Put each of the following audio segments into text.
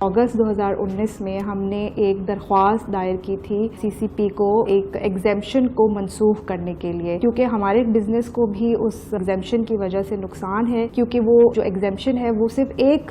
اگست 2019 میں ہم نے ایک درخواست دائر کی تھی CCP کو ایک ایگزیمپشن کو منسوخ کرنے کے لیے، کیونکہ ہمارے بزنس کو بھی اس ایگزیمپشن کی وجہ سے نقصان ہے، کیونکہ وہ جو ایگزیمپشن ہے وہ صرف ایک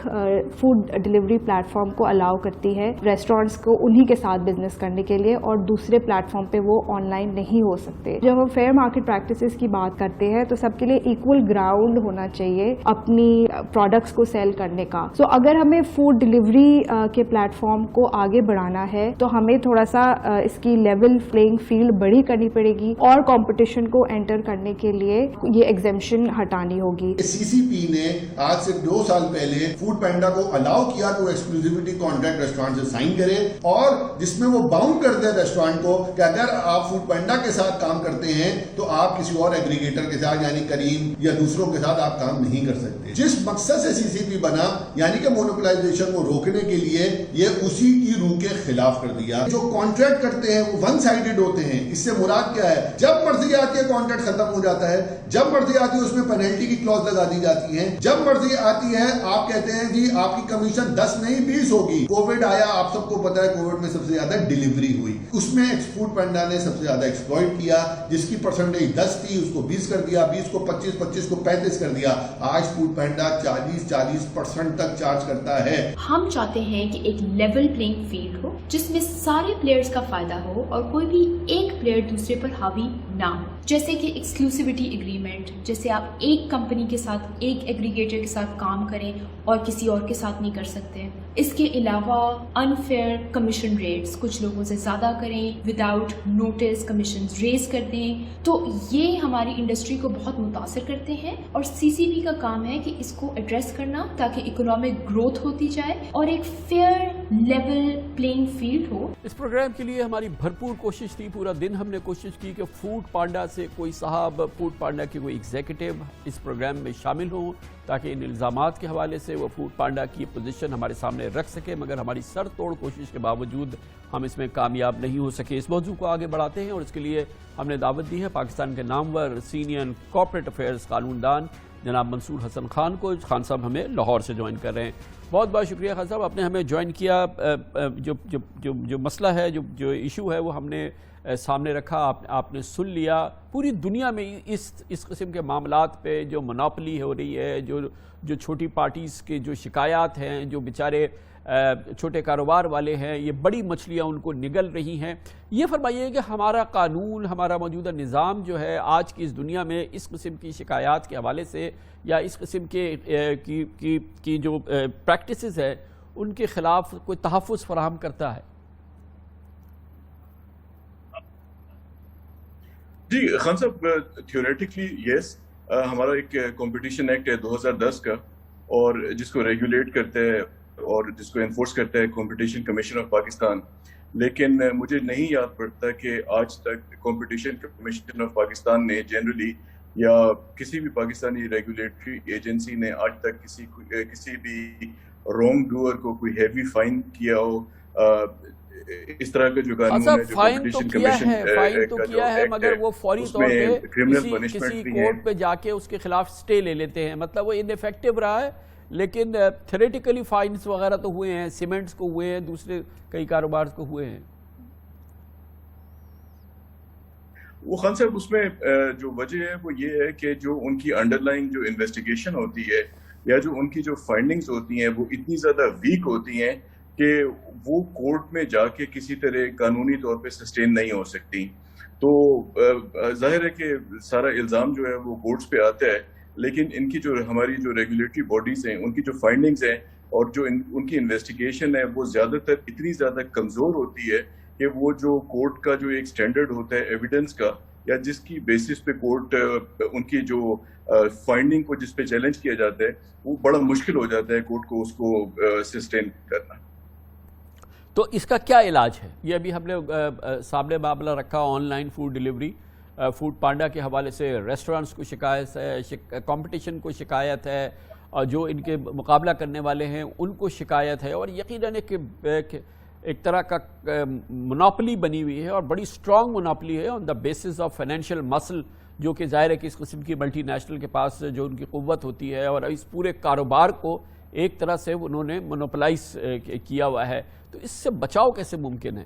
فوڈ ڈیلیوری پلیٹ فارم کو الاؤ کرتی ہے ریسٹورینٹس کو انہی کے ساتھ بزنس کرنے کے لیے، اور دوسرے پلیٹ فارم پہ وہ آن لائن نہیں ہو سکتے۔ جب ہم فیئر مارکیٹ پریکٹسز کی بات کرتے ہیں تو سب کے لیے ایکول گراؤنڈ ہونا چاہیے اپنی پروڈکٹس کو سیل کرنے کا۔ سو اگر ہمیں فوڈ ڈیلیوری کے پلیٹ فارم کو آگے بڑھانا ہے تو ہمیں تھوڑا سا اس کی لیول پلینگ فیلڈ بڑی کرنی پڑے گی، اور کمپٹیشن کو انٹر کرنے کے لیے یہ ایگزیمپشن ہٹانی ہوگی۔ CCP نے آج سے 2 سال پہلے فوڈ پینڈا کو الاؤ کیا کہ وہ ایکسکلوزیوٹی کانٹریکٹ ریسٹورانٹ سے سائن کرے، اور جس میں وہ باؤنڈ کر دے ریسٹورانٹ کو کہ اگر آپ فوڈ پینڈا کے ساتھ کام کرتے ہیں تو آپ کسی اور ایگریگیٹر کے ساتھ یعنی کریم یا دوسروں کے ساتھ آپ کام نہیں کر سکتے۔ جس مقصد سے CCP بنا یعنی کہ مونوپلائزیشن کو روکنے کے لیے، یہ اسی کی روح کے خلاف کر دیا۔ جو کانٹریکٹ کرتے ہیں وہ ون سائیڈڈ ہوتے ہیں۔ اس سے مراد کیا ہے؟ جب مرضی آتی ہے کانٹریکٹ ختم ہو جاتا ہے، جب مرضی آتی ہے اس میں پینلٹی کی کلوز لگا دی جاتی ہے، جب مرضی آتی ہے آپ کہتے ہیں جی آپ کی کمیشن 10 نہیں 20 ہوگی۔ کووڈ آیا، آپ سب کو پتا ہے کووڈ میں سب سے زیادہ ڈیلیوری ہوئی، اس میں فوڈ پینڈا نے سب سے زیادہ ایکسپلوئٹ کیا، جس کی پرسنٹیج 10 تھی اس کو 20 کر دیا، 20 کو 25، 25 کو 35 کر دیا۔ آج فوڈ پینڈا 40% تک چارج کرتا ہے۔ ہم چاہتے ہیں کہ ایک لیول پلینگ فیلڈ ہو جس میں سارے پلیئرز کا فائدہ ہو اور کوئی بھی ایک پلیئر دوسرے پر حاوی نہ ہو، جیسے کہ ایکسکلوسیوٹی ایگریمنٹ، جیسے آپ ایک کمپنی کے ساتھ ایک ایگریگیٹر کے ساتھ کام کریں اور کسی اور کے ساتھ نہیں کر سکتے۔ اس کے علاوہ انفیئر کمیشن ریٹس، کچھ لوگوں سے زیادہ کریں، وداؤٹ نوٹس کمیشنز ریز کر دیں، تو یہ ہماری انڈسٹری کو بہت متاثر کرتے ہیں، اور CCP کا کام ہے کہ اس کو ایڈریس کرنا تاکہ اکنامک گروتھ ہوتی جائے اور ایک فیئر لیول پلینگ فیلڈ ہو۔ اس پروگرام کے لیے ہماری بھرپور کوشش تھی، پورا دن ہم نے کوشش کی کہ فوڈ پانڈا سے کوئی صاحب، فوڈ پانڈا کے کوئی ایگزیکٹو اس پروگرام میں شامل ہوں تاکہ ان الزامات کے حوالے سے وہ فوڈ پانڈا کی پوزیشن ہمارے سامنے رکھ سکے، مگر ہماری سر توڑ کوشش کے باوجود ہم اس میں کامیاب نہیں ہو سکے۔ اس موضوع کو آگے بڑھاتے ہیں اور اس کے لیے ہم نے دعوت دی ہے پاکستان کے نامور سینئر کارپوریٹ افیئرز قانون دان جناب منصور حسن خان کو۔ خان صاحب ہمیں لاہور سے جوائن کر رہے ہیں۔ بہت بہت شکریہ خان صاحب، آپ نے ہمیں جوائن کیا۔ جو مسئلہ ہے، جو ایشو ہے وہ ہم نے سامنے رکھا، آپ نے سن لیا۔ پوری دنیا میں اس قسم کے معاملات پہ جو مناپلی ہو رہی ہے، جو چھوٹی پارٹیز کے جو شکایات ہیں، جو بیچارے چھوٹے کاروبار والے ہیں، یہ بڑی مچھلیاں ان کو نگل رہی ہیں۔ یہ فرمائیے کہ ہمارا قانون، ہمارا موجودہ نظام جو ہے آج کی اس دنیا میں اس قسم کی شکایات کے حوالے سے یا اس قسم کی جو پریکٹسز ہے ان کے خلاف کوئی تحفظ فراہم کرتا ہے؟ جی خان صاحب، تھیوریٹکلی یس، ہمارا ایک کمپٹیشن ایکٹ ہے 2010 کا، اور جس کو ریگولیٹ کرتا ہے اور جس کو انفورس کرتا ہے کمپٹیشن کمیشن آف پاکستان۔ لیکن مجھے نہیں یاد پڑتا کہ آج تک کمپٹیشن کمیشن آف پاکستان نے جنرلی یا کسی بھی پاکستانی ریگولیٹری ایجنسی نے آج تک کسی بھی رانگ ڈوئر کو کوئی ہیوی فائن کیا ہو۔ اس طرح کا جو قانون ہے، جو کمپٹیشن کمیشن فائن تو کیا ہے، مگر وہ فوری طور پہ کسی کورٹ پہ جا کے اس کے خلاف سٹے لے لیتے ہیں، مطلب وہ ان ایفیکٹو رہا ہے۔ لیکن تھیوریٹیکلی فائنز وغیرہ تو ہوئے ہیں، سیمنٹس کو ہوئے ہیں، دوسرے کئی کاروبار کو ہوئے ہیں۔ وہ خان صاحب اس میں جو وجہ ہے وہ یہ ہے کہ جو ان کی انڈر لائن جو انویسٹیگیشن ہوتی ہے یا جو ان کی جو فائنڈنگز ہوتی ہیں وہ اتنی زیادہ ویک ہوتی ہیں کہ وہ کورٹ میں جا کے کسی طرح قانونی طور پہ سسٹین نہیں ہو سکتی۔ تو ظاہر ہے کہ سارا الزام جو ہے وہ کورٹس پہ آتا ہے، لیکن ان کی جو ہماری جو ریگولیٹری باڈیز ہیں ان کی جو فائنڈنگز ہیں اور جو ان کی انویسٹیگیشن ہے وہ زیادہ تر اتنی زیادہ کمزور ہوتی ہے کہ وہ جو کورٹ کا جو ایک سٹینڈرڈ ہوتا ہے ایویڈنس کا، یا جس کی بیسس پہ کورٹ ان کی جو فائنڈنگ کو جس پہ چیلنج کیا جاتا ہے وہ بڑا مشکل ہو جاتا ہے کورٹ کو اس کو سسٹین کرنا۔ تو اس کا کیا علاج ہے؟ یہ ابھی ہم نے سامنے معاملہ رکھا online food delivery, Foodpanda کے حوالے سے ریسٹورانٹس کو شکایت ہے، کمپٹیشن کو شکایت ہے، اور جو ان کے مقابلہ کرنے والے ہیں ان کو شکایت ہے، اور یقیناً ایک طرح کا مناپلی بنی ہوئی ہے اور بڑی سٹرونگ مناپلی ہے آن دا بیسس آف فائنینشیل مسل، جو کہ ظاہر ہے کہ اس قسم کی ملٹی نیشنل کے پاس جو ان کی قوت ہوتی ہے اور اس پورے کاروبار کو ایک طرح سے انہوں نے مونوپلائز کیا ہوا ہے، تو اس سے بچاؤ کیسے ممکن ہے؟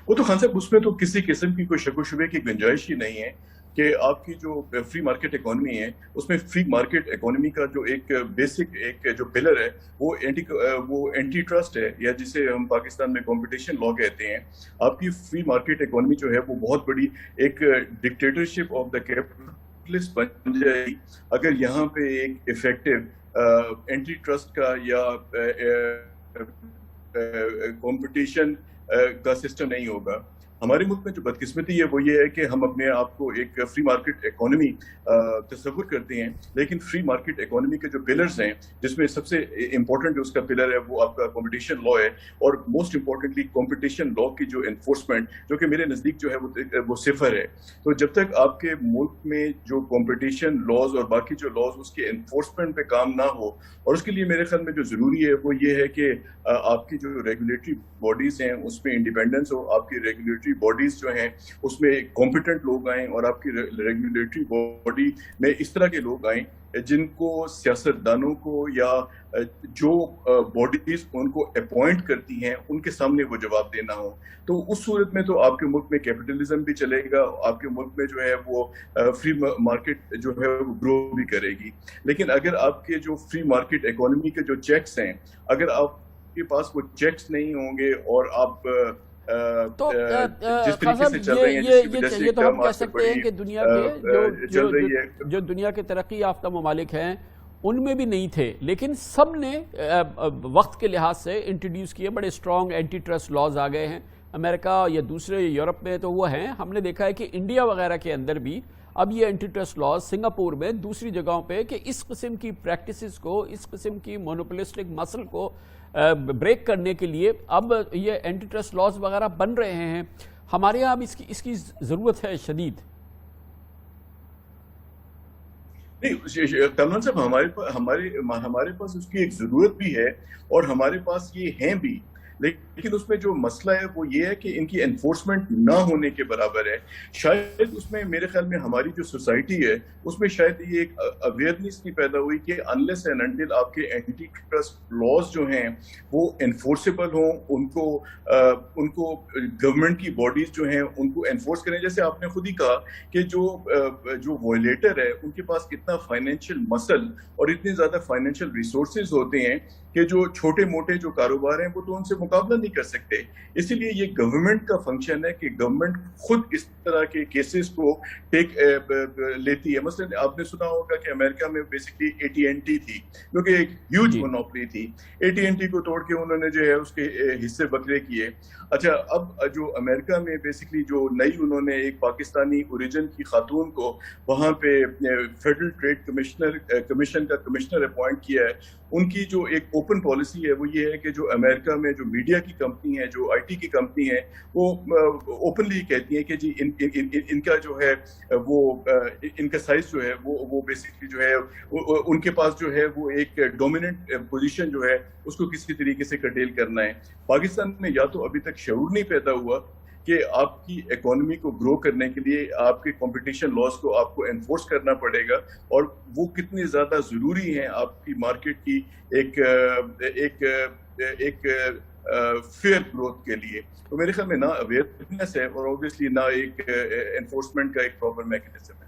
وہ تو خان صاحب اس میں تو کسی قسم کی کوئی شک و شبے کی گنجائش ہی نہیں ہے کہ آپ کی جو فری مارکیٹ اکانومی ہے اس میں فری مارکیٹ اکانومی کا جو ایک بیسک ایک جو پلر ہے وہ اینٹی ٹرسٹ ہے، یا جسے ہم پاکستان میں کمپٹیشن لا کہتے ہیں۔ آپ کی فری مارکیٹ اکانومی جو ہے وہ بہت بڑی ایک ڈکٹیٹرشپ آف دا کیپٹلسٹ بن جائے گی اگر یہاں پہ ایک افیکٹو اینٹی ٹرسٹ کا یا کمپٹیشن کا سسٹم نہیں ہوگا۔ ہمارے ملک میں جو بدقسمتی ہے وہ یہ ہے کہ ہم اپنے آپ کو ایک فری مارکیٹ اکانومی تصور کرتے ہیں، لیکن فری مارکیٹ اکانومی کے جو پلرز ہیں جس میں سب سے امپورٹنٹ جو اس کا پلر ہے وہ آپ کا کمپٹیشن لا ہے، اور موسٹ امپورٹنٹلی کمپٹیشن لا کی جو انفورسمنٹ جو کہ میرے نزدیک جو ہے وہ صفر ہے۔ تو جب تک آپ کے ملک میں جو کمپٹیشن لاز اور باقی جو لاز اس کے انفورسمنٹ پہ کام نہ ہو، اور اس کے لیے میرے خیال میں جو ضروری ہے وہ یہ ہے کہ آپ کی جو ریگولیٹری باڈیز ہیں اس میں انڈیپینڈنس ہو، آپ کی ریگولیٹری باڈیز جو ہیں اس میں کمپیٹنٹ لوگ آئیں، اور آپ کی ریگولیٹری باڈی میں اس طرح کے لوگ آئیں جن کو سیاستدانوں کو یا جو باڈیز ان کو اپوائنٹ کرتی ہیں ان کے سامنے وہ جواب دینا ہو۔ تو اس صورت میں تو آپ کے ملک میں کیپٹلزم بھی چلے گا، آپ کے ملک میں جو ہے وہ فری مارکیٹ جو ہے وہ گرو بھی کرے گی۔ لیکن اگر آپ کے جو فری مارکیٹ اکانومی کے جو چیکس ہیں، اگر آپ کے پاس وہ چیکس نہیں ہوں گے اور آپ تو جس طریقے سے چل رہے ہیں یہ تو ہم کہہ سکتے ہیں کہ دنیا کے جو دنیا کے ترقی یافتہ ممالک ہیں ان میں بھی نہیں تھے، لیکن سب نے وقت کے لحاظ سے انٹروڈیوس کیے، بڑے اسٹرانگ اینٹی ٹرسٹ لاز آ گئے ہیں۔ امریکہ یا دوسرے یورپ میں تو وہ ہیں، ہم نے دیکھا ہے کہ انڈیا وغیرہ کے اندر بھی اب یہ اینٹی ٹرسٹ لاز، سنگاپور میں، دوسری جگہوں پہ، کہ اس قسم کی پریکٹسز کو، اس قسم کی مونوپولسٹک مسل کو بریک کرنے کے لیے اب یہ اینٹی ٹرسٹ لاز وغیرہ بن رہے ہیں۔ ہمارے یہاں اب اس کی ضرورت ہے شدید۔ نہیں کمران صاحب، ہمارے پاس اس کی ایک ضرورت بھی ہے اور ہمارے پاس یہ ہیں بھی، لیکن اس میں جو مسئلہ ہے وہ یہ ہے کہ ان کی انفورسمنٹ نہ ہونے کے برابر ہے۔ شاید اس میں میرے خیال میں ہماری جو سوسائٹی ہے اس میں شاید یہ ایک اویئرنیس نہیں پیدا ہوئی کہ انلیس اینڈ انٹل آپ کے اینٹی ٹرسٹ لاز جو ہیں وہ انفورسیبل ہوں، ان کو گورنمنٹ کی باڈیز جو ہیں ان کو انفورس کریں۔ جیسے آپ نے خود ہی کہا کہ جو وائلیٹر ہے ان کے پاس اتنا فائنینشیل مسل اور اتنے زیادہ فائنینشیل ریسورسز ہوتے ہیں کہ جو چھوٹے موٹے جو کاروبار ہیں وہ تو ان سے مقابلہ نہیں کر سکتے۔ اسی لیے یہ گورنمنٹ کا فنکشن ہے کہ گورنمنٹ خود اس طرح کے کیسز کو لیتی ہے۔ مثلا آپ نے سنا ہوگا کہ امریکہ میں بیسکلی AT&T تھی جو کہ ایک ہیوج مونوپلی تھی، AT&T کو توڑ کے انہوں نے جو ہے اس کے حصے بکرے کیے۔ اچھا، اب جو امریکہ میں بیسکلی جو نئی انہوں نے ایک پاکستانی اوریجن کی خاتون کو وہاں پہ فیڈرل ٹریڈ کمیشن کا کمشنر اپوائنٹ کیا ہے، ان کی جو ایک اوپن پالیسی ہے وہ یہ ہے کہ جو امریکہ میں جو میڈیا کی کمپنی ہے، جو IT کی کمپنی ہے، وہ اوپنلی کہتی ہیں کہ جی ان کا جو ہے وہ ان کا سائز جو ہے وہ بیسکلی جو ہے ان کے پاس جو ہے وہ ایک ڈومیننٹ پوزیشن جو ہے اس کو کسی طریقے سے کرٹیل کرنا ہے۔ پاکستان میں یا تو ابھی تک شعور نہیں پیدا ہوا کہ آپ کی اکانومی کو گرو کرنے کے لیے آپ کے کمپٹیشن لاز کو آپ کو انفورس کرنا پڑے گا، اور وہ کتنے زیادہ ضروری ہیں آپ کی مارکیٹ کی ایک فیئر گروتھ کے لیے۔ تو میرے خیال میں نہ اویئرنیس ہے اور اوبویسلی نہ ایک انفورسمنٹ کا ایک پراپر میکینزم ہے۔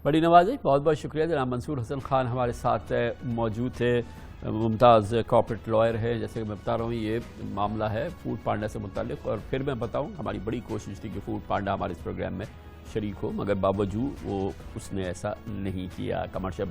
بڑی نوازی، بہت بہت شکریہ۔ جناب منصور حسن خان ہمارے ساتھ موجود تھے، ممتاز کارپوریٹ لائر ہے۔ جیسے کہ میں بتا رہا ہوں یہ معاملہ ہے فوڈ پانڈا سے متعلق، اور پھر میں بتاؤں ہماری بڑی کوشش تھی کہ فوڈ پانڈا ہمارے اس پروگرام میں شریک ہو، مگر باوجود اس نے ایسا نہیں کیا۔ کمرشل